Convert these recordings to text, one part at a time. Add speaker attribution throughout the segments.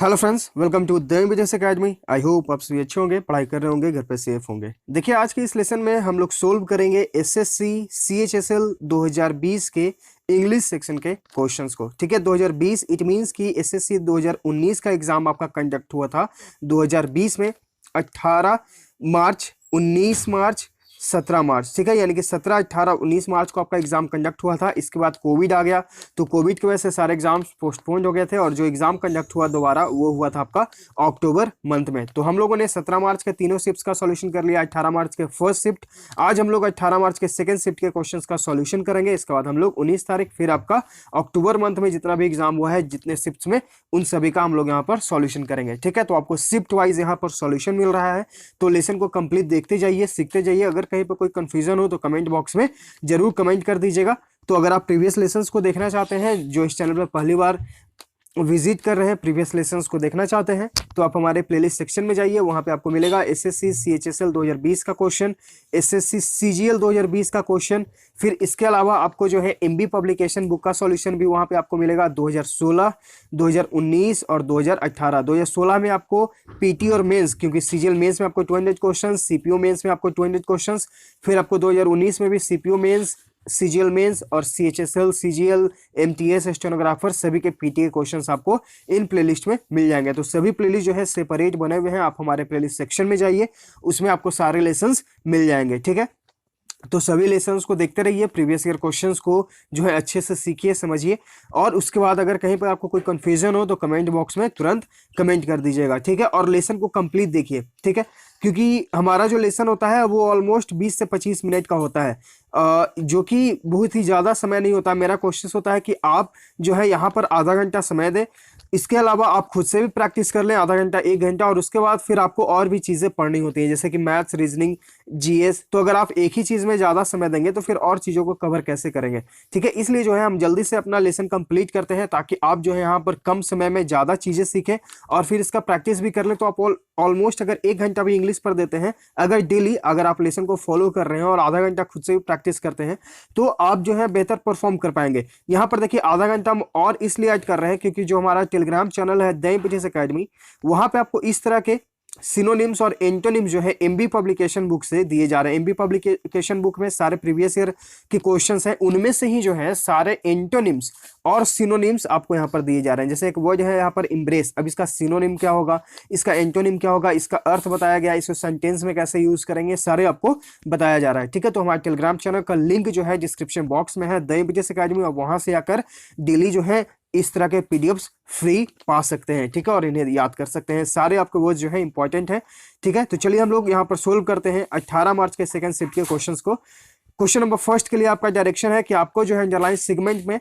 Speaker 1: Hello friends, welcome to the business academy. I hope आप सभी अच्छे होंगे, पढ़ाई कर रहे होंगे, घर पे सेफ होंगे। देखिए, आज के इस लेसन में हम लोग सोल्व करेंगे एसएससी सीएचएसएल 2020 के इंग्लिश सेक्शन के क्वेश्चंस को। ठीक है, 2020 इट मींस कि एसएससी 2019 का एग्जाम आपका कंडक्ट हुआ था 2020 में 18 मार्च, 19 मार्च, 17 मार्च। ठीक है, यानी कि 17, 18, 19 मार्च को आपका एग्जाम कंडक्ट हुआ था। इसके बाद कोविड आ गया, तो कोविड की वजह से सारे एग्जाम्स पोस्टपोन हो गए थे और जो एग्जाम कंडक्ट हुआ दोबारा वो हुआ था आपका अक्टूबर मंथ में। तो हम लोगों ने 17 मार्च के तीनों शिफ्ट का सॉल्यूशन कर लिया, 18 मार्च के फर्स्ट शिफ्ट। आज हम लोग 18 मार्च के सेकंड शिफ्ट के क्वेश्चंस का सॉल्यूशन करेंगे। इसके बाद हम लोग 19 तारीख फिर आपका अक्टूबर मंथ में जितना भी एग्जाम हुआ है, जितने शिफ्ट में, उन सभी का हम लोग यहाँ पर सॉल्यूशन करेंगे। ठीक है, तो आपको शिफ्ट वाइज यहाँ पर सॉल्यूशन मिल रहा है, तो लेसन को कंप्लीट देखते जाइए, सीखते जाइए। अगर कहीं पर कोई कंफ्यूजन हो तो कमेंट बॉक्स में जरूर कमेंट कर दीजिएगा। तो अगर आप प्रीवियस लेसन्स को देखना चाहते हैं, जो इस चैनल पर पहली बार विजिट कर रहे हैं, प्रीवियस लेसन्स को देखना चाहते हैं, तो आप हमारे प्लेलिस्ट सेक्शन में जाइए। वहां पे आपको मिलेगा एसएससी सीएचएसएल 2020 का क्वेश्चन, एसएससी सीजीएल 2020 का क्वेश्चन। फिर इसके अलावा आपको जो है एमबी पब्लिकेशन बुक का सॉल्यूशन भी वहां पे आपको मिलेगा 2016, 2019 और 2018। 2016 में आपको पीटी और मेंस, क्योंकि सीजीएल मेंस में आपको 200 क्वेश्चन, सीपीओ मेंस में आपको 200 क्वेश्चन। फिर आपको 2019 में भी सीपीओ मेंस, सीजीएल मेंस और सीएचएसएल, सीजीएल, एमटीएस, स्टेनोग्राफर, सभी के पीटी के क्वेश्चंस आपको इन प्लेलिस्ट में मिल जाएंगे। तो सभी प्लेलिस्ट जो है सेपरेट बने हुए हैं, आप हमारे प्लेलिस्ट सेक्शन में जाइए, उसमें आपको सारे लेसन्स मिल जाएंगे। ठीक है, तो सभी लेसन्स को देखते रहिए, प्रीवियस ईयर क्वेश्चंस को जो है अच्छे से सीखिए, समझिए। और उसके बाद अगर कहीं पर आपको कोई कंफ्यूजन हो तो कमेंट बॉक्स में तुरंत कमेंट कर दीजिएगा। ठीक है, और लेसन को कंप्लीट देखिए। ठीक है, क्योंकि हमारा जो लेसन होता है वो ऑलमोस्ट 20 से 25 मिनट का होता है, जो कि बहुत ही ज़्यादा समय नहीं होता। मेरा कोशिश होता है कि आप जो है यहाँ पर आधा घंटा समय दें, इसके अलावा आप खुद से भी प्रैक्टिस कर लें आधा घंटा, 1 घंटा, और उसके बाद फिर आपको और भी चीज़ें पढ़नी होती हैं, जैसे कि मैथ्स, रीजनिंग, जीएस। तो अगर आप एक ही चीज़ में ज़्यादा समय देंगे तो फिर और चीज़ों को कवर कैसे करेंगे। ठीक है, इसलिए जो है हम जल्दी से अपना लेसन कंप्लीट करते हैं, ताकि आप जो है यहाँ पर कम समय में ज़्यादा चीज़ें सीखें और फिर इसका प्रैक्टिस भी कर लें। तो आप ऑलमोस्ट अगर 1 घंटा भी इंग्लिश पर देते हैं, अगर डेली अगर आप लेसन को फॉलो कर रहे हैं और आधा घंटा खुद से भी प्रैक्टिस करते हैं, तो आप जो है बेहतर परफॉर्म कर पाएंगे। यहाँ पर देखिए, आधा घंटा हम और इसलिए ऐड कर रहे हैं क्योंकि जो हमारा टेलीग्राम चैनल है द बिजनेस एकेडमी, वहां पे आपको इस तरह के सिनोनिम्स और एंटोनिम्स जो है एमबी पब्लिकेशन बुक से दिए जा रहे हैं। एमबी पब्लिकेशन बुक में सारे प्रीवियस ईयर के क्वेश्चंस हैं, उनमें से ही जो है सारे एंटोनिम्स और सिनोनिम्स आपको यहाँ पर दिए जा रहे हैं। जैसे एक वर्ड है यहाँ पर एम्ब्रेस, अब इसका सिनोनिम क्या होगा, इसका एंटोनिम क्या होगा, इसका अर्थ बताया गया, इसको सेंटेंस में कैसे यूज करेंगे, सारे आपको बताया जा रहा है। ठीक है, तो हमारे टेलीग्राम चैनल का लिंक जो है डिस्क्रिप्शन बॉक्स में है, द बिजनेस एकेडमी, और वहां से आकर डेली जो है इस तरह के पीडीएफ्स फ्री पा सकते हैं। ठीक है, और इन्हें याद कर सकते हैं। सारे आपके वर्ड जो है इंपॉर्टेंट है। ठीक है, तो चलिए हम लोग यहाँ पर सोल्व करते हैं 18 मार्च के सेकंड शिफ्ट के क्वेश्चंस को। क्वेश्चन नंबर फर्स्ट के लिए आपका डायरेक्शन है कि आपको जो है अंडरलाइन सेगमेंट में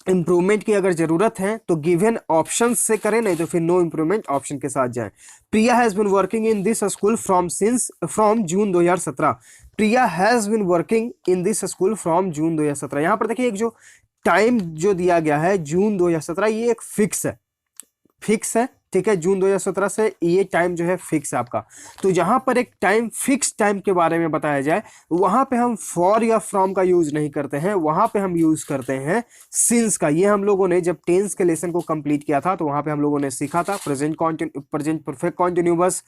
Speaker 1: इंप्रूवमेंट की अगर जरूरत है तो गिवन ऑप्शन से करें, नहीं तो फिर नो इंप्रूवमेंट ऑप्शन के साथ जाएं। Priya has been working in this school from June 2017। Priya has been working in this school from June 2017। यहाँ पर देखिए, एक जो टाइम जो दिया गया है जून 2017, ये एक फिक्स है, फिक्स है। ठीक है, जून 2017 से ये टाइम जो है फिक्स है आपका। तो जहां पर एक टाइम, फिक्स टाइम के बारे में बताया जाए, वहां पे हम फॉर या फ्रॉम का यूज नहीं करते हैं, वहां पे हम यूज करते हैं सिंस का। ये हम लोगों ने जब टेंस के लेसन को कंप्लीट किया था तो वहां पे हम लोगों ने सीखा था present perfect continuous,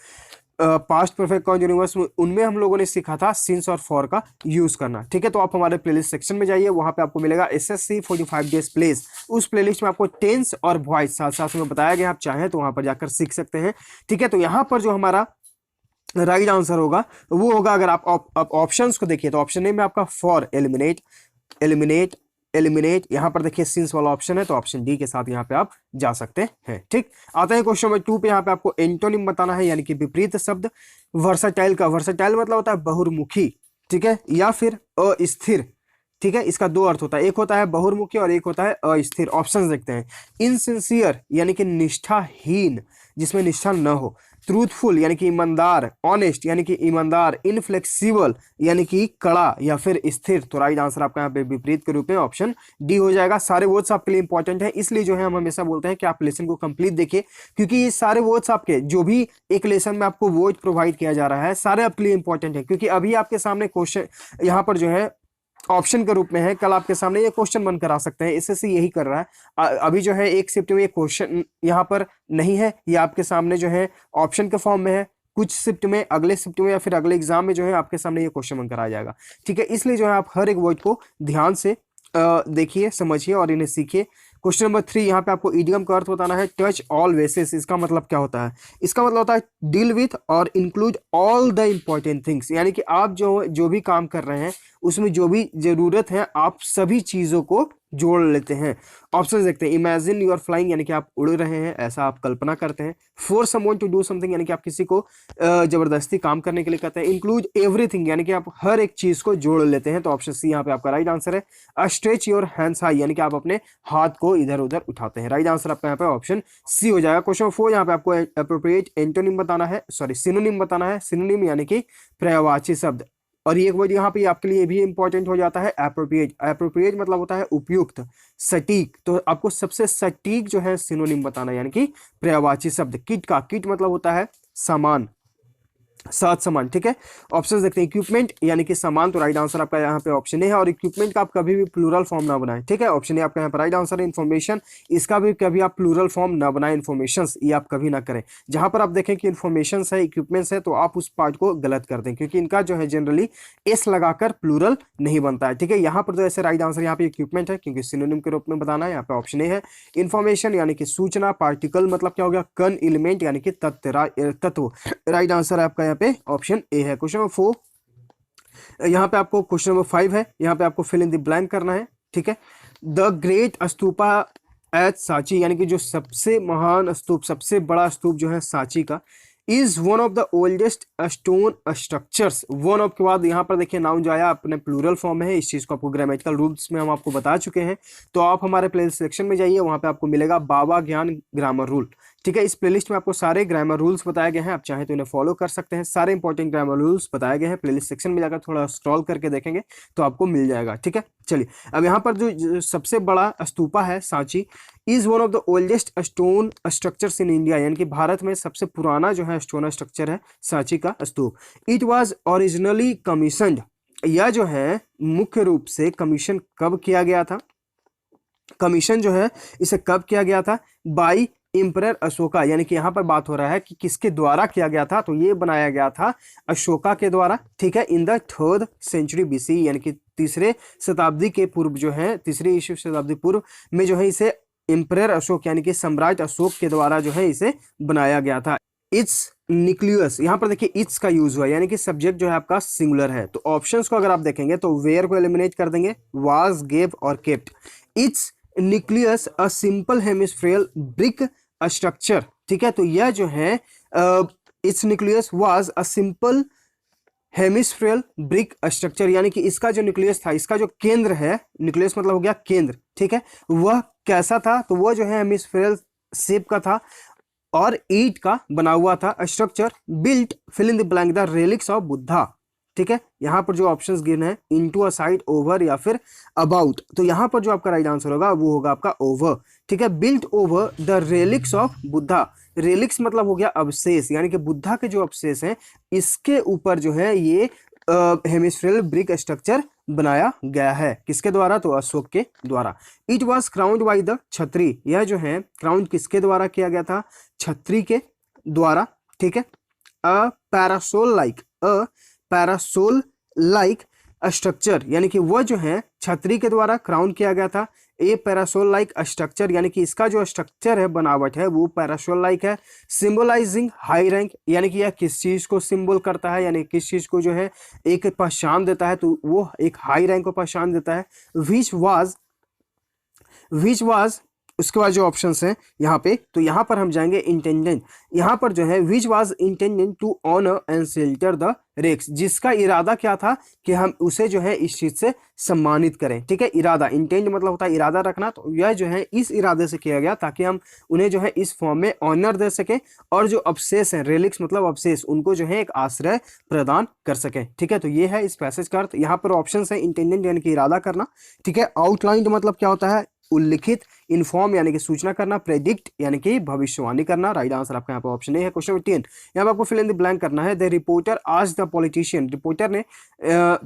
Speaker 1: past perfect continuous, उनमें हम लोगों ने सीखा था सिंस और फॉर का यूज करना। ठीक है, तो आप हमारे प्लेलिस्ट सेक्शन में जाइए, वहां पे आपको मिलेगा एसएससी 45 डेज प्लेस। उस प्लेलिस्ट में आपको टेंस और वॉइस साथ साथ में बताया गया, आप चाहें तो वहां पर जाकर सीख सकते हैं। ठीक है, तो यहाँ पर जो हमारा राइट आंसर होगा वो होगा, अगर आप ऑप्शंस को देखिए तो ऑप्शन ए में आपका फॉर, एलिमिनेट, एलिमिनेट, एलिमिनेट, यहाँ पर देखिए सिंस वाला ऑप्शन है, तो ऑप्शन डी के साथ यहाँ पे आप जा सकते हैं। ठीक, आते हैं क्वेश्चन नंबर 2 पे। यहाँ पे आपको एंटोनिम बताना है, यानी कि विपरीत शब्द। वर्सटाइल का, वर्सटाइल मतलब होता है बहुर्मुखी, ठीक है, या फिर अस्थिर। ठीक है, इसका दो अर्थ होता है, एक होता है बहुर्मुखी और एक होता है अस्थिर। ऑप्शन देखते हैं। इनसिंसियर यानी कि निष्ठाहीन, जिसमें निष्ठा न हो। ट्रूथफुल यानी कि ईमानदार, ऑनेस्ट यानी कि ईमानदार, इनफ्लेक्सिबल यानी कि कड़ा या फिर स्थिर। तो राइट आंसर आपका यहाँ पे विपरीत के रूप में ऑप्शन डी हो जाएगा। सारे वर्ड्स आपके लिए इंपॉर्टेंट है, इसलिए जो है हम हमेशा बोलते हैं कि आप लेसन को कंप्लीट देखिए, क्योंकि ये सारे वर्ड्स आपके जो भी एक लेसन में आपको वर्ड प्रोवाइड किया जा रहा है, सारे आपके लिए इंपॉर्टेंट है। क्योंकि अभी आपके सामने क्वेश्चन यहाँ पर जो है ऑप्शन के रूप में है, कल आपके सामने ये क्वेश्चन बनकर आ सकते हैं, एसएससी यही कर रहा है। अभी जो है एक शिफ्ट में ये क्वेश्चन यहाँ पर नहीं है, ये आपके सामने जो है ऑप्शन के फॉर्म में है। कुछ शिफ्ट में, अगले शिफ्ट में या फिर अगले एग्जाम में जो है आपके सामने ये क्वेश्चन बनकर आ जाएगा। ठीक है, इसलिए जो है आप हर एक वर्ड को ध्यान से देखिए, समझिए और इन्हें सीखिए। क्वेश्चन नंबर 3, यहाँ पे आपको इडियम का अर्थ बताना है। टच ऑल बेसिस, इसका मतलब क्या होता है? इसका मतलब होता है डील विथ और include all the important things, यानी कि आप जो भी काम कर रहे हैं उसमें जो भी जरूरत है आप सभी चीजों को जोड़ लेते हैं। ऑप्शन देखते हैं। इमेजिन यू आर फ्लाइंग, यानी कि आप उड़ रहे हैं, ऐसा आप कल्पना करते हैं। Force someone to do something, यानी कि आप किसी को जबरदस्ती काम करने के लिए कहते हैं। इंक्लूड एवरीथिंग, यानी कि आप हर एक चीज को जोड़ लेते हैं। तो ऑप्शन सी यहाँ पे आपका राइट आंसर है। स्ट्रेच योर हैंड्स हाई, यानी कि आप अपने हाथ को इधर उधर उठाते हैं। राइट आंसर आपका यहाँ पे ऑप्शन सी हो जाएगा। क्वेश्चन 4, यहाँ पे आपको एप्रोप्रिएट एंटोनिम बताना है, सॉरी सिनोनिम बताना है। सिनोनिम यानी कि पर्यायवाची शब्द। और एक वर्ड यहाँ पे आपके लिए भी इंपॉर्टेंट हो जाता है, एप्रोप्रिएट। एप्रोप्रिएट मतलब होता है उपयुक्त, सटीक। तो आपको सबसे सटीक जो है सिनोनिम बताना है, यानी कि पर्यायवाची शब्द। किट का, किट मतलब होता है सामान, साथ समान। ठीक है, ऑप्शंस देखते हैं। इक्विपमेंट यानी कि सामान, तो राइट आंसर आपका यहाँ पे ऑप्शन ए है। और इक्विपमेंट का आप कभी भी प्लूरल फॉर्म ना बनाएं। ठीक है, ऑप्शन ए आपका यहाँ पे राइट आंसर है। इन्फॉर्मेशन, इसका भी कभी आप प्लूरल फॉर्म ना बनाएं। इन्फॉर्मेशंस ये आप कभी ना करें। जहां पर आप देखें कि इन्फॉर्मेशंस है, इक्विपमेंट्स है, तो आप उस पार्ट को गलत कर दें, क्योंकि इनका जो है जनरली एस लगाकर प्लूरल नहीं बनता है। ठीक है, यहाँ पर तो ऐसे राइट आंसर यहाँ पे इक्विपमेंट है, क्योंकि सिनोनिम के रूप में बताना है। यहाँ पे ऑप्शन ए है। इन्फॉर्मेशन यानी कि सूचना। पार्टिकल मतलब क्या हो गया? कण, एलिमेंट यानी कि तत्व। राइट आंसर है आपका यहाँ पे ऑप्शन ए है। क्वेश्चन नंबर 4, यहाँ पे आपको क्वेश्चन नंबर 5 है, यहाँ पे आपको फिल इन द ब्लैंक करना है। ठीक है, the great stupa at Sanchi, यानी कि जो सबसे महान स्तूप, सबसे बड़ा स्तूप जो है सांची का, is one of the oldest stone structures. One of के बाद यहाँ पर देखिए नाउन जो आया अपने प्लूरल फॉर्म में है। इस चीज को आपको ग्रामेटिकल रूल्स में हम आपको बता चुके हैं। तो आप हमारे प्लेलिस्ट सेक्शन में जाइए, वहां पे आपको मिलेगा बाबा ज्ञान ग्रामर रूल। ठीक है, इस प्लेलिस्ट में आपको सारे ग्रामर रूल्स बताए गए हैं, आप चाहें तो इन्हें फॉलो कर सकते हैं। सारे इंपॉर्टेंट ग्रामर रूल्स बताए गए हैं। प्लेलिस्ट सेक्शन में जाकर थोड़ा स्क्रॉल करके देखेंगे तो आपको मिल जाएगा। ठीक है, चलिए अब यहाँ पर जो सबसे बड़ा स्तूपा है Sanchi, is one of the oldest stone structures in India, यानी कि भारत में सबसे पुराना जो है स्टोन स्ट्रक्चर है सांची का स्तूप। इट वाज ओरिजिनली कमीशनड, यह जो है मुख्य रूप से कमीशन कब किया गया था? कमीशन जो है इसे कब किया गया था? बाई इंपरर अशोका, यानी कि यहाँ पर बात हो रहा है कि किसके द्वारा किया गया था, तो ये बनाया गया था अशोका के द्वारा। ठीक है, in the 3rd century BC, यानी कि तीसरे शताब्दी के पूर्व जो है, तीसरी ईस्वी शताब्दी पूर्व में जो है इसे इंपरर अशोक यानी कि सम्राट अशोक के द्वारा जो है इसे बनाया गया था। इट्स न्यूक्लियस, यहाँ पर देखिए इट्स का यूज हुआ, यानी कि सब्जेक्ट जो है आपका सिंगुलर है। तो ऑप्शंस को अगर आप देखेंगे तो वेयर को एलिमिनेट कर देंगे, वाज, गेव और kept. It's nucleus a simple hemispherical brick structure. ठीक है, तो यह जो है it's nucleus was a simple hemispherical brick structure, यानी कि इसका जो न्यूक्लियस था, इसका जो केंद्र है, न्यूक्लियस मतलब हो गया केंद्र। ठीक है, वह कैसा था? तो वह जो है हेमिस्फेरिकल शेप का था और ईंट का बना हुआ था। Structure built fill in the blank the relics of Buddha. ठीक है, यहाँ पर जो ऑप्शंस गिवन है, इनटू अ साइड, ओवर या फिर अबाउट, तो यहाँ पर जो आपका राइट आंसर होगा वो होगा आपका ओवर। ठीक है, built over the relics of Buddha. Relics मतलब हो गया अवशेष, यानी कि बुद्धा के जो अवशेष हैं इसके ऊपर जो है ये हेमिस्फेरिकल ब्रिक स्ट्रक्चर बनाया गया है। किसके द्वारा? तो अशोक के द्वारा। It was crowned by the छत्री, यह जो है क्राउंड किसके द्वारा किया गया था? छत्री के द्वारा। ठीक है, अ पैरासोल लाइक स्ट्रक्चर, यानी कि वह जो है छतरी के द्वारा क्राउन किया गया था। ए पैरासोल लाइक स्ट्रक्चर, यानी कि इसका जो स्ट्रक्चर है, बनावट है, वो पैरासोल लाइक है। सिंबलाइजिंग हाई रैंक, यानी कि यह किस चीज को सिंबल करता है, यानी किस चीज को जो है एक पहचान देता है, तो वो एक हाई रैंक को पहचान देता है। विच वाज उसके बाद जो ऑप्शंस हैं यहाँ पे, तो यहाँ पर हम जाएंगे इंटेंडेंट। यहाँ पर जो है which was intended to honour and shelter the relics, जिसका इरादा क्या था कि हम उसे जो है इस चीज से सम्मानित करें। ठीक है, इरादा, इंटेंट मतलब होता है इरादा रखना, तो यह जो है इस इरादे से किया गया ताकि हम उन्हें जो है इस फॉर्म में ऑनर दे सके और जो अवशेष हैं, रेलिक्स मतलब अवशेष, उनको जो है एक आश्रय प्रदान कर सके। ठीक है, तो ये है इस पैसेज का अर्थ। यहाँ पर ऑप्शन है इंटेंडेंट यानी कि इरादा करना। ठीक है, आउटलाइंड मतलब क्या होता है? उल्लिखित, इन्फॉर्म यानी कि सूचना करना, प्रेडिक्ट यानी कि भविष्यवाणी करना। राइट आंसर आपका यहाँ पर ऑप्शन ए है। क्वेश्चन नंबर 10, यहाँ पर आपको फिल इन द ब्लैंक करना है। द रिपोर्टर आज द पॉलिटिशियन, रिपोर्टर ने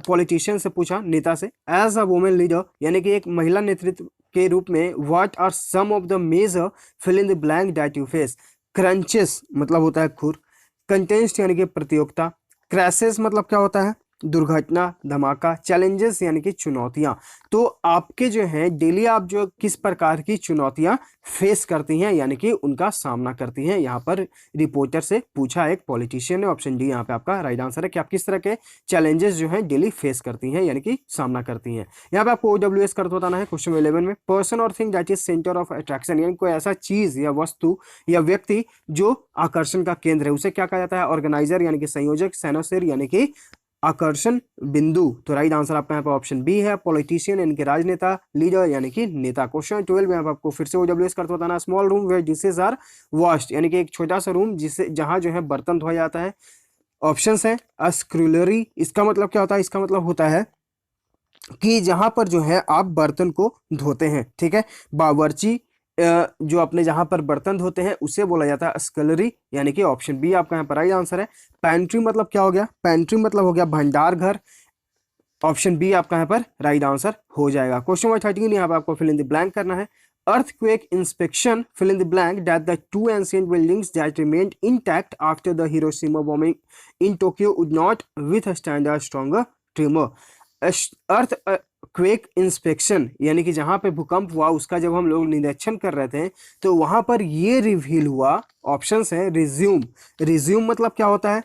Speaker 1: पॉलिटिशियन से पूछा, नेता से, एज अ वुमेन लीडर यानी कि एक महिला नेतृत्व के रूप में, what are some of the major fill in the blank that you face. Crunches मतलब होता है खुर, कंटेस्ट यानी कि प्रतियोगिता, क्रैशेस मतलब क्या होता है, दुर्घटना, धमाका, चैलेंजेस यानी कि चुनौतियां। तो आपके जो है डेली आप जो किस प्रकार की चुनौतियां फेस करती हैं यानी कि उनका सामना करती हैं, यहाँ पर रिपोर्टर से पूछा एक पॉलिटिशियन ने। ऑप्शन डी यहाँ पे आपका राइट आंसर है कि आप किस तरह के चैलेंजेस जो हैं डेली फेस करती हैं यानी कि सामना करती हैं। यहाँ पे आपको OWS करते बताना है। क्वेश्चन 11 में, पर्सन और thing that is centre of attraction, यानी कोई ऐसा चीज या वस्तु या व्यक्ति जो आकर्षण का केंद्र है, उसे क्या कहा जाता है, ऑर्गेनाइजर यानी कि संयोजक, सैनोसिर यानी कि आकर्षण बिंदु। तो राइट आंसर आपका यहाँ पर ऑप्शन बी है, पॉलिटिशियन यानी कि राजनेता, लीडर यानी कि नेता। क्वेश्चन 12 में आपको फिर से OWS करते बताना, small room where dishes are washed, यानी कि एक छोटा सा रूम जिसे जहां जो है बर्तन धोया जाता है। ऑप्शंस है, अस्क्रुलरी, इसका मतलब क्या होता है, इसका मतलब होता है कि जहां पर जो है आप बर्तन को धोते हैं, ठीक है। बावर्ची जो अपने जहां पर बर्तन धोते हैं उसे बोला जाता है स्कलरी, यानी कि ऑप्शन बी आपका यहाँ पर राइट आंसर है। पैंट्री मतलब क्या हो गया, पैंट्री मतलब हो गया भंडार घर। ऑप्शन बी आपका यहाँ पर राइट आंसर हो जाएगा। क्वेश्चन नंबर 13, यहाँ पर आपको फिल इन द ब्लैंक करना है। earthquake inspection, fill in the blank, that the two ancient buildings that remained intact after the Hiroshima bombing in Tokyo would not withstand a stronger tremor। Earth quake inspection यानी कि जहां पे भूकंप हुआ उसका जब हम लोग निरीक्षण कर रहे थे तो वहां पर ये रिवील हुआ। ऑप्शंस है, रिज्यूम, रिज्यूम मतलब क्या होता है,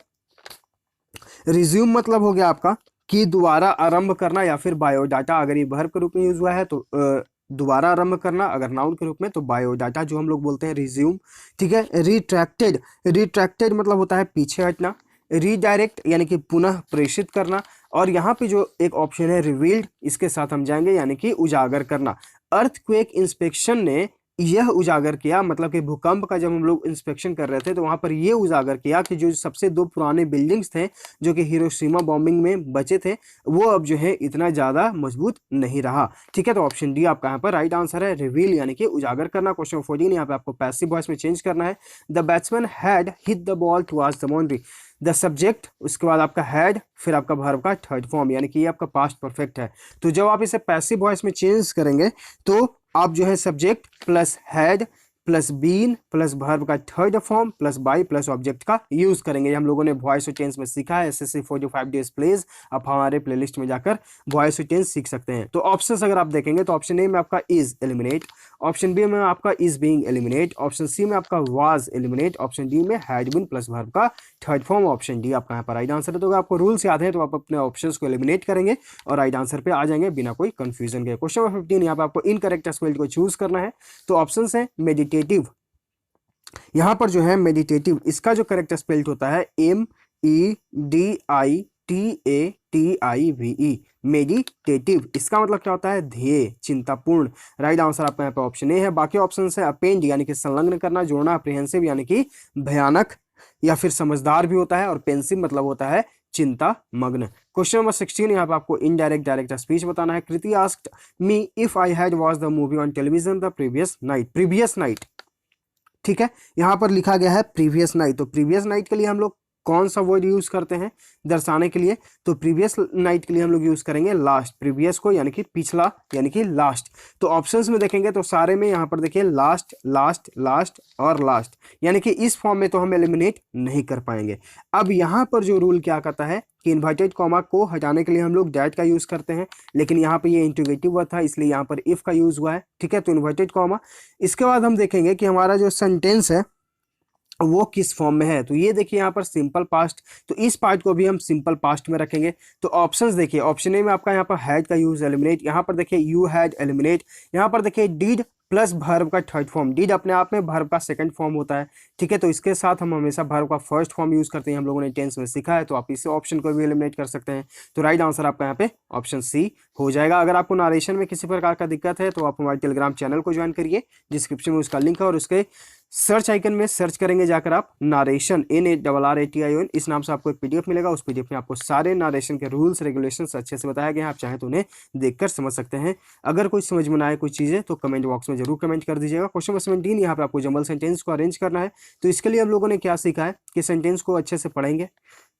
Speaker 1: रिज्यूम मतलब हो गया आपका कि दोबारा आरंभ करना, या फिर बायोडाटा अगर ये वर्ब के रूप में यूज हुआ है तो दोबारा आरंभ करना, अगर नाउन के रूप में तो बायोडाटा जो हम लोग बोलते हैं रिज्यूम, ठीक है। रिट्रैक्टेड, रिट्रैक्टेड मतलब होता है पीछे हटना। रीडायरेक्ट यानी कि पुनः प्रेषित करना। और यहाँ पे जो एक ऑप्शन है रिवील्ड, इसके साथ हम जाएंगे यानी कि उजागर करना। अर्थक्वेक इंस्पेक्शन ने यह उजागर किया, मतलब कि भूकंप का जब हम लोग इंस्पेक्शन कर रहे थे तो वहां पर यह उजागर किया कि जो सबसे दो पुराने बिल्डिंग्स थे जो कि हिरोशिमा बॉम्बिंग में बचे थे वो अब जो है इतना ज्यादा मजबूत नहीं रहा, ठीक है। तो ऑप्शन डी आपका यहाँ पर राइट आंसर है, रिवील यानी कि उजागर करना। क्वेश्चन 14 यहाँ पे आपको पैसिव वॉइस में चेंज करना है। The batsman had hit the ball towards the boundary. The subject, उसके बाद आपका हैड, फिर आपका वर्ब का थर्ड फॉर्म, यानी कि ये आपका पास्ट परफेक्ट है। तो जब आप इसे पैसिव वॉइस में चेंज करेंगे तो आप जो है subject plus had plus been plus verb का third form plus by plus object का यूज करेंगे। हम लोगों ने वॉइस और टेंस में सीखा है, SSC 45 डेज प्लेज। आप हमारे प्लेलिस्ट में जाकर वॉइस और टेंस सीख सकते हैं। तो ऑप्शंस अगर आप देखेंगे तो ऑप्शन ए में आपका इज एलिमिनेट, ऑप्शन बी में आपका is being eliminate, option C में आपका वाज एलिमिनेट, ऑप्शन डी में हैड बीन प्लस वर्ब का थर्ड फॉर्म। ऑप्शन डी आपका यहाँ पर राइट आंसर है। तो अगर आपको रूल्स याद है तो आप अपने ऑप्शंस को एलिमिनेट करेंगे और राइट आंसर पे आ जाएंगे बिना कोई कंफ्यूजन के। क्वेश्चन नंबर 15, यहाँ पे आपको इनकरेक्ट स्पेल्ड को चूज करना है। तो ऑप्शंस है मेडिटेटिव, यहां पर जो है मेडिटेटिव, इसका जो करेक्ट स्पेल्ड होता है MEDITATIVE, मेडिटेटिव। इसका मतलब क्या होता है, ध्येय, चिंतापूर्ण। राइट आंसर आपका यहाँ पे ऑप्शन ए है। बाकी ऑप्शन है अपेंड यानी कि संलग्न करना, जोड़ना, अप्रीहेंसिव यानी कि भयानक या फिर समझदार भी होता है, और पेंसिव मतलब होता है चिंता मग्न। क्वेश्चन नंबर 16, यहाँ पे आपको इनडायरेक्ट डायरेक्ट स्पीच बताना है। Kriti asked me if I had watched the movie on television the previous night, previous night, ठीक है। यहां पर लिखा गया है प्रीवियस नाइट, तो प्रीवियस नाइट के लिए हम लोग कौन सा वर्ड यूज करते हैं दर्शाने के लिए, तो प्रीवियस नाइट के लिए हम लोग यूज करेंगे लास्ट, प्रीवियस को यानी कि पिछला यानी कि लास्ट। तो ऑप्शंस में देखेंगे तो सारे में यहाँ पर देखिए लास्ट लास्ट लास्ट और लास्ट, यानी कि इस फॉर्म में तो हम एलिमिनेट नहीं कर पाएंगे। अब यहाँ पर जो रूल क्या कहता है कि इन्वर्टेड कॉमा को हटाने के लिए हम लोग डैट का यूज करते हैं, लेकिन यहाँ पे ये इंटीग्रेटिव वर्ड था इसलिए यहाँ पर इफ का यूज हुआ है, ठीक है। तो इन्वर्टेड कॉमा। इसके बाद हम देखेंगे कि हमारा जो सेंटेंस है वो किस फॉर्म में है। तो ये देखिए यहाँ पर सिंपल पास्ट, तो इस पार्ट को भी हम सिंपल पास्ट में रखेंगे। तो ऑप्शंस देखिए, ऑप्शन ए में आपका यहाँ पर हैड का यूज एलिमिनेट, यहाँ पर देखिए यू हैड एलिमिनेट, यहाँ पर देखिए डिड प्लस वर्ब का थर्ड फॉर्म, डिड अपने आप में वर्ब का सेकंड फॉर्म होता है, ठीक है। तो इसके साथ हम हमेशा वर्ब का फर्स्ट फॉर्म यूज करते हैं, हम लोगों ने टेंस में सीखा है। तो आप इस ऑप्शन को भी एलिमिनेट कर सकते हैं। तो राइट आंसर आपका यहाँ पे ऑप्शन सी हो जाएगा। अगर आपको नारेशन में किसी प्रकार का दिक्कत है तो आप हमारे टेलीग्राम चैनल को ज्वाइन करिए, डिस्क्रिप्शन में उसका लिंक है, और उसके सर्च आइकन में सर्च करेंगे जाकर आप नारेशन, NARRATION, इस नाम से आपको एक PDF मिलेगा। उस PDF में आपको सारे नारेशन के रूल्स रेगुलेशंस अच्छे से बताया गया है, आप चाहें तो उन्हें देखकर समझ सकते हैं। अगर कोई समझ में ना आए कोई चीज़ें तो कमेंट बॉक्स में जरूर कमेंट कर दीजिएगा। क्वेश्चन नंबर 17, यहाँ पे आपको जंबल सेंटेंस को अरेंज करना है। तो इसके लिए हम लोगों ने क्या सीखा है कि सेंटेंस को अच्छे से पढ़ेंगे,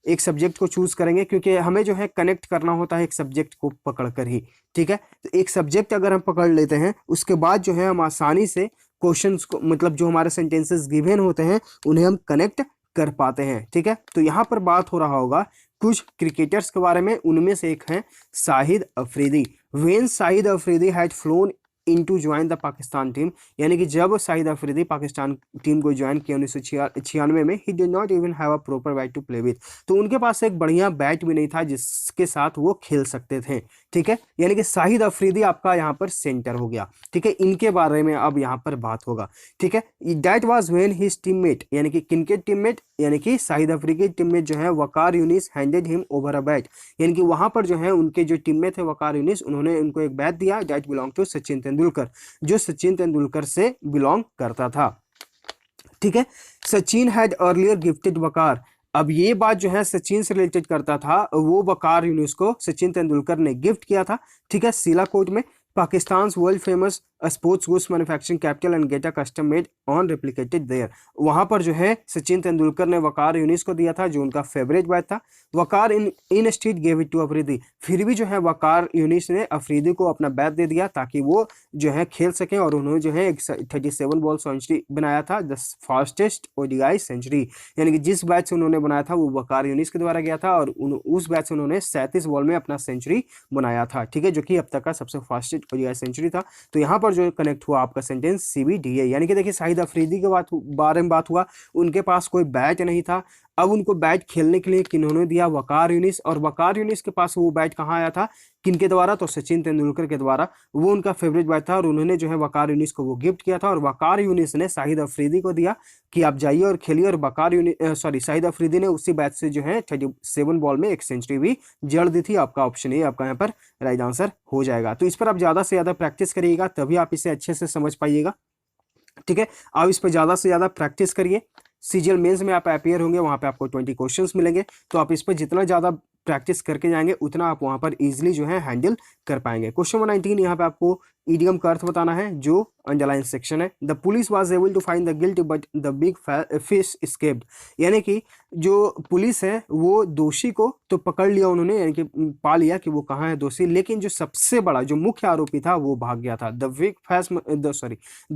Speaker 1: एक सब्जेक्ट को चूज करेंगे, क्योंकि हमें जो है कनेक्ट करना होता है एक सब्जेक्ट को पकड़कर ही, ठीक है। तो एक सब्जेक्ट अगर हम पकड़ लेते हैं उसके बाद जो है हम आसानी से क्वेश्चंस को, मतलब जो हमारे सेंटेंसेस गिवन होते हैं उन्हें हम कनेक्ट कर पाते हैं, ठीक है। तो यहाँ पर बात हो रहा होगा कुछ क्रिकेटर्स के बारे में, उनमें से एक है Shahid Afridi. When Shahid Afridi had flown into join the Pakistan team, यानी कि जब शाहिद अफरीदी पाकिस्तान टीम को ज्वाइन किया 1996 में, he did not even have a proper bat to play with, तो उनके पास एक बढ़िया बैट भी नहीं था जिसके साथ वो खेल सकते थे, ठीक है। यानी कि शाहिद अफरीदी आपका यहाँ पर सेंटर हो गया, ठीक है। इनके बारे में अब यहाँ पर बात होगा, ठीक है। That was when his teammate, यानी कि किनके टीममेट, यानी कि शाहिद अफरीदी के टीममेट जो है Waqar Younis handed him over a bat, यानी कि वहां पर जो है उनके जो टीममेट थे वकार यूनिस, उन्होंने उनको एक बैट दिया that belong to Sachin Tendulkar, जो सचिन तेंदुलकर से बिलोंग करता था, ठीक है। Sachin had earlier gifted Waqar, अब ये बात जो है सचिन से रिलेटेड करता था, वो वकार यूनिस को सचिन तेंदुलकर ने गिफ्ट किया था, ठीक है, सिलाकोट में, Pakistan world famous sports goods manufacturing capital and get a custom made on replicated there, वहां पर जो है सचिन तेंदुलकर ने वकार यूनिस को दिया था जो उनका फेवरेट बैट था। Waqar instead gave it to Afridi, फिर भी जो है वकार यूनिस ने अफरीदी को अपना बैट दे दिया ताकि वो जो है खेल सके, और उन्होंने जो है एक 37 बॉल सेंचुरी बनाया था, द फास्टेस्ट ODI सेंचुरी, यानी कि जिस बैट से उन्होंने बनाया था वो वकार यूनिस के द्वारा गया था, और उस बैट से उन्होंने 37 बॉल में अपना सेंचुरी बनाया था, ठीक है, जो कि अब तक का सबसे फास्टेस्ट ODI सेंचुरी था। तो यहाँ पर जो कनेक्ट हुआ आपका सेंटेंस CBDA, यानी कि देखिए शाहिद अफरीदी के बारे में बात हुआ, उनके पास कोई बैट नहीं था, अब उनको बैट खेलने के लिए किन्होंने दिया, वकार यूनिस, और वकार यूनिस के पास वो बैट कहाँ आया था, किनके द्वारा, तो सचिन तेंदुलकर के द्वारा, वो उनका फेवरेट बैट था, और उन्होंने जो है वकार यूनिस को वो गिफ्ट किया था, और वकार यूनिस ने शाहिद अफरीदी को दिया कि आप जाइए और खेलिए, और वकार यूनिस शाहिद अफरीदी ने उसी बैट से जो है 37 बॉल में एक सेंचुरी भी जड़ दी थी। आपका ऑप्शन ए आपका यहाँ पर राइट आंसर हो जाएगा। तो इस पर आप ज्यादा से ज्यादा प्रैक्टिस करिएगा तभी आप इसे अच्छे से समझ पाइएगा, ठीक है। आप इस पर ज्यादा से ज्यादा प्रैक्टिस करिए। सीजीएल मेंस में आप अपियर होंगे, वहां पे आपको 20 क्वेश्चंस मिलेंगे, तो आप इस पर जितना ज्यादा प्रैक्टिस करके जाएंगे उतना आप वहां पर इजीली जो है हैंडल कर पाएंगे। क्वेश्चन नंबर 19, यहाँ पे आपको ईडियम का अर्थ बताना है जो अंडरलाइन सेक्शन है। The police was able to find the guilty but the big fish escaped, यानी कि जो पुलिस है वो दोषी को तो पकड़ लिया उन्होंने, यानी कि पा लिया कि वो कहाँ है दोषी, लेकिन जो सबसे बड़ा जो मुख्य आरोपी था वो भाग गया था। द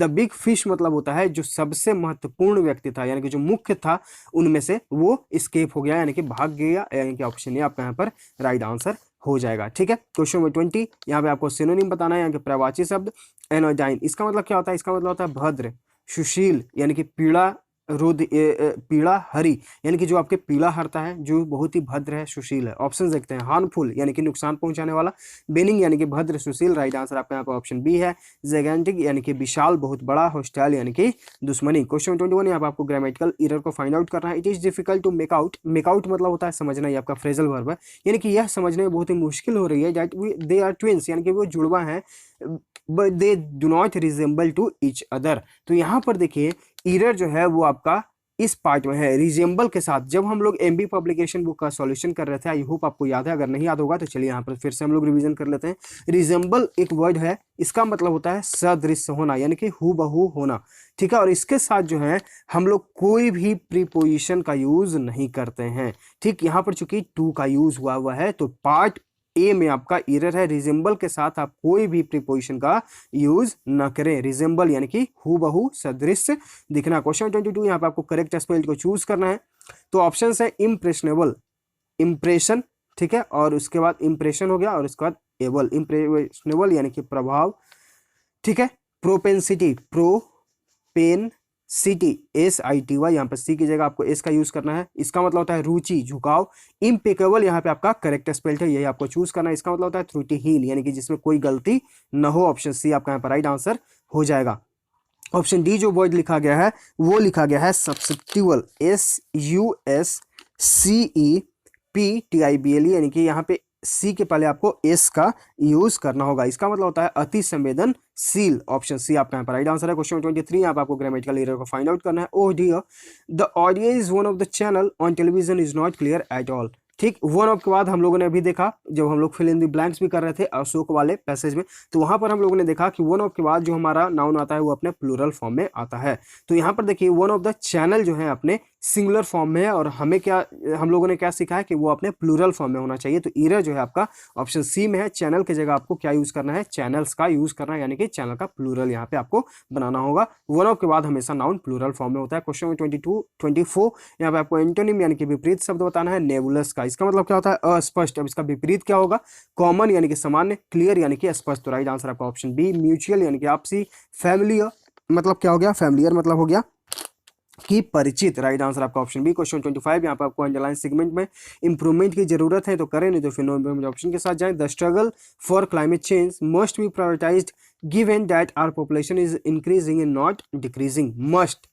Speaker 1: बिग फिश मतलब होता है जो सबसे महत्वपूर्ण व्यक्ति था, यानी कि जो मुख्य था उनमें से, वो एस्केप हो गया, यानी कि भाग गया, यानी कि ऑप्शन ए आपका यहाँ पर राइट आंसर हो जाएगा, ठीक है। क्वेश्चन नंबर 20, यहाँ पे आपको सिनोनिम बताना है, यहाँ के प्रवाची शब्द एनोडाइन, इसका मतलब क्या होता है, इसका मतलब होता है भद्र, सुशील, यानी कि पीड़ा पीड़ा हरी, यानी कि जो आपके पीड़ा हरता है, जो बहुत ही भद्र है, सुशील है। ऑप्शन देखते हैं, हार्मफुल यानी कि नुकसान पहुंचाने वाला, बेनिंग यानी कि भद्र, सुशील, राइट आंसर आपका यहाँ पर ऑप्शन बी है। जैगेंटिक यानी कि विशाल, बहुत बड़ा, हॉस्टाइल यानी कि दुश्मनी। क्वेश्चन 21, यहाँ पर आपको ग्रामेटिकल एरर को फाइंड आउट करना है। It is difficult to make out, make out मतलब होता है समझना, ही आपका फ्रेजल वर्ब है, यानी कि यह समझने में बहुत ही मुश्किल हो रही है दैट दे आर ट्विंस, यानी कि वो जुड़वा हैं, but they do not resemble to each other. तो यहाँ पर देखिए एरर जो है वो आपका इस पार्ट में है, रिजेंबल के साथ। जब हम लोग एमबी पब्लिकेशन बुक का सॉल्यूशन कर रहे थे, आई होप आपको याद है, अगर नहीं याद होगा तो चलिए यहाँ पर फिर से हम लोग रिवीजन कर लेते हैं। रिजेंबल एक वर्ड है, इसका मतलब होता है सदृश होना, यानी कि हूबहू होना, ठीक है। और इसके साथ जो है हम लोग कोई भी प्रीपोजिशन का यूज नहीं करते हैं, ठीक। यहाँ पर चूंकि टू का यूज हुआ है, तो पार्ट ए में आपका एरर है, रिजेंबल के साथ आप कोई भी प्रीपोजिशन का यूज ना करें। रिजेंबल यानी कि हूबहू, सदृश दिखना। क्वेश्चन 22, यहाँ पे आपको करेक्ट स्पेल को चूज करना है। तो ऑप्शन है इम्प्रेशनेबल, इम्प्रेशन, ठीक है, और उसके बाद इम्प्रेशन हो गया, और उसके बाद एबल, इम्प्रेशनेबल यानी कि प्रभाव, ठीक है। प्रोपेंसिटी, प्रोपेन सिटी, SITY, यहाँ पर सी की जगह आपको एस का यूज करना है, इसका मतलब होता है रुचि, झुकाव। इम्पेकेबल यहाँ पे आपका करेक्ट स्पेल्ड है, यही आपको चूज करना है, इसका मतलब होता है त्रुटिहीन, यानी कि जिसमें कोई गलती न हो। ऑप्शन सी आपका यहाँ पर राइट आंसर हो जाएगा। ऑप्शन डी जो वर्ड लिखा गया है वो लिखा गया है सब्स्टिट्यूअल, SUSCEPTIBLE, यानी कि यहाँ पे सी के पहले आपको एस का यूज करना होगा। इसका मतलब होता है अति संवेदनशील। ऑप्शन सी आपका यहाँ पर राइट आंसर है। क्वेश्चन 23 यहाँ पर आपको ग्रामेटिकल एरर को फाइंड आउट करना है। Oh dear, the audio is one of the channel on television is not clear at all. ठीक, वन ऑफ के बाद हम लोगों ने अभी देखा जब हम लोग फिल इन द ब्लैंक्स भी कर रहे थे अशोक वाले पैसेज में, तो वहां पर हम लोगों ने देखा कि वन ऑफ के बाद जो हमारा नाउन आता है वो अपने प्लूरल फॉर्म में आता है। तो यहाँ पर देखिए वन ऑफ द चैनल जो है अपने सिंगुलर फॉर्म में है और हमें क्या, हम लोगों ने क्या सीखा है कि वो अपने प्लूरल फॉर्म में होना चाहिए। तो एरर जो है आपका ऑप्शन सी में है। चैनल की जगह आपको क्या यूज करना है, चैनल्स का यूज करना है, यानी कि चैनल का प्लूरल यहाँ पे आपको बनाना होगा। वन ऑफ के बाद हमेशा नाउन प्लूरल फॉर्म में होता है। क्वेश्चन 24 यहाँ पे आपको एंटोनिम यानी कि विपरीत शब्द बताना है नेबुलस का। इसका मतलब क्या होता है, अस्पष्ट। अब इसका विपरीत क्या होगा, कॉमन यानी कि सामान्य, क्लियर यानी कि स्पष्ट। तो राइट आंसर आपका ऑप्शन बी म्यूचुअल यानी कि आपसी, फैमिलियर मतलब क्या हो गया, फैमिलियर मतलब हो गया कि परिचित। राइट आंसर आपका ऑप्शन बी। क्वेश्चन 25 यहाँ पर आपको अंडरलाइन सेगमेंट में इंप्रूवमेंट की जरूरत है तो करें, नहीं तो फिर नो इंप्रूवमेंट ऑप्शन के साथ जाएं। The struggle for climate change must be prioritised given that our population is increasing and not decreasing. Must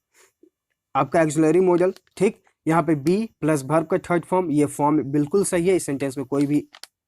Speaker 1: आपका एक्सुलरी मॉडल। ठीक, यहाँ पे बी प्लस वर्ब का थर्ड फॉर्म, ये फॉर्म बिल्कुल सही है। इस सेंटेंस में कोई भी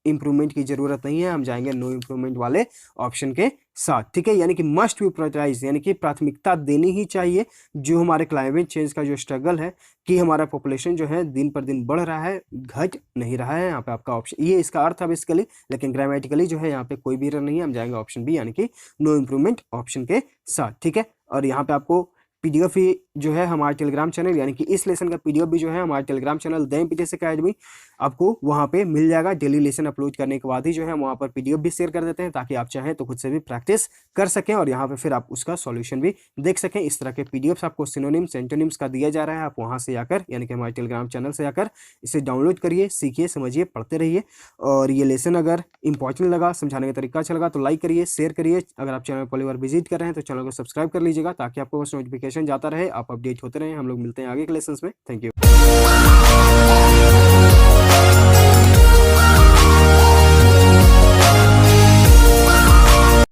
Speaker 1: इंप्रूवमेंट की जरूरत नहीं है, हम जाएंगे नो इंप्रूवमेंट वाले ऑप्शन के साथ। ठीक है, यानी कि मस्ट बी प्रायोरिटाइज यानी कि प्राथमिकता देनी ही चाहिए जो हमारे क्लाइमेट चेंज का जो स्ट्रगल है कि हमारा पॉपुलेशन जो है दिन पर दिन बढ़ रहा है, घट नहीं रहा है। यहाँ पे आपका ऑप्शन ये इसका अर्थ है बेसिकली, लेकिन ग्रामेटिकली जो है यहाँ पे कोई भी एरर नहीं है, हम जाएंगे ऑप्शन बी यानी कि नो इंप्रूवमेंट ऑप्शन के साथ। ठीक है, और यहाँ पे आपको पीडीएफ ही जो है हमारे टेलीग्राम चैनल यानी कि इस लेसन का पीडीएफ भी जो है हमारे टेलीग्राम चैनल द एमपीटीएस अकेडमी आपको वहां पे मिल जाएगा। डेली लेसन अपलोड करने के बाद ही जो है वहां पर पीडीएफ भी शेयर कर देते हैं ताकि आप चाहें तो खुद से भी प्रैक्टिस कर सकें और यहाँ पे फिर आप उसका सॉल्यूशन भी देख सकें। इस तरह के पीडीएफ्स आपको सिनोनिम्स एंटोनिम्स का दिया जा रहा है, आप वहां से आकर यानी कि हमारे टेलीग्राम चैनल से आकर इसे डाउनलोड करिए, सीखिए, समझिए, पढ़ते रहिए। और ये लेसन अगर इंपॉर्टेंट लगा, समझाने का तरीका अच्छा लगा तो लाइक करिए, शेयर करिए। अगर आप चैनल पहली बार विजिट कर रहे हैं तो चैनल को सब्सक्राइब कर लीजिएगा ताकि आपको बस नोटिफिकेशन जाता रहे, आप अपडेट होते रहें। हम लोग मिलते हैं आगे के लेसन में। Thank you.